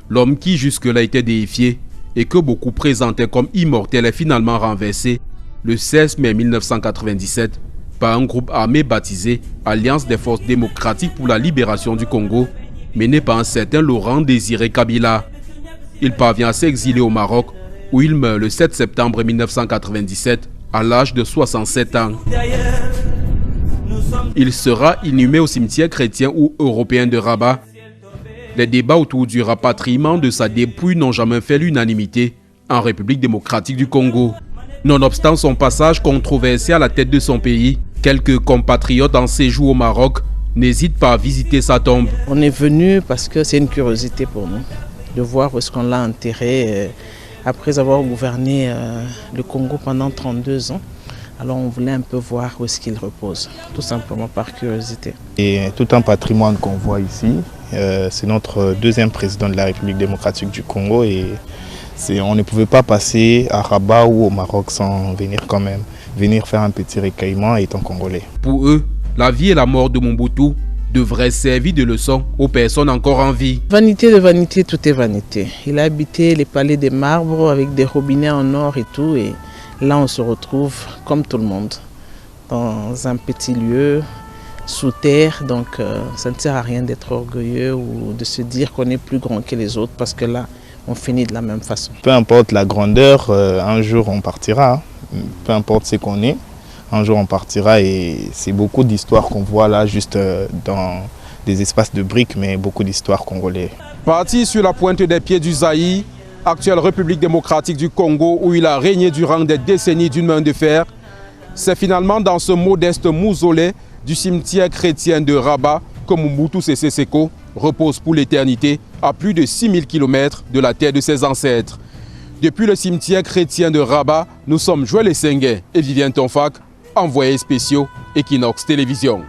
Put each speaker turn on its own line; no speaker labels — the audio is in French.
L'homme qui jusque-là était déifié et que beaucoup présentaient comme immortel est finalement renversé le 16 mai 1997 par un groupe armé baptisé Alliance des forces démocratiques pour la libération du Congo, mené par un certain Laurent Désiré Kabila. Il parvient à s'exiler au Maroc où il meurt le 7 septembre 1997 à l'âge de 67 ans. Il sera inhumé au cimetière chrétien ou européen de Rabat. Les débats autour du rapatriement de sa dépouille n'ont jamais fait l'unanimité en République démocratique du Congo. Nonobstant son passage controversé à la tête de son pays, quelques compatriotes en séjour au Maroc n'hésitent pas à visiter sa tombe.
On est venu parce que c'est une curiosité pour nous de voir où est-ce qu'on l'a enterré après avoir gouverné le Congo pendant 32 ans. Alors on voulait un peu voir où est-ce qu'il repose, tout simplement par curiosité.
Et tout un patrimoine qu'on voit ici, c'est notre deuxième président de la République démocratique du Congo et on ne pouvait pas passer à Rabat ou au Maroc sans venir quand même, venir faire un petit recueillement étant congolais.
Pour eux, la vie et la mort de Mobutu devraient servir de leçon aux personnes encore en vie.
Vanité de vanité, tout est vanité. Il a habité les palais des marbres avec des robinets en or et tout. Et là, on se retrouve comme tout le monde, dans un petit lieu, sous terre. Donc, ça ne sert à rien d'être orgueilleux ou de se dire qu'on est plus grand que les autres parce que là, on finit de la même façon.
Peu importe la grandeur, un jour on partira. Peu importe ce qu'on est, un jour on partira et c'est beaucoup d'histoires qu'on voit là juste dans des espaces de briques, mais beaucoup d'histoires congolaises.
Parti sur la pointe des pieds du Zaïre, actuelle République démocratique du Congo où il a régné durant des décennies d'une main de fer, c'est finalement dans ce modeste mausolée du cimetière chrétien de Rabat que Mobutu Sese Seko repose pour l'éternité à plus de 6000 km de la terre de ses ancêtres. Depuis le cimetière chrétien de Rabat, nous sommes Joël Essengue et Vivien Tonfac, envoyés spéciaux Equinox Télévision.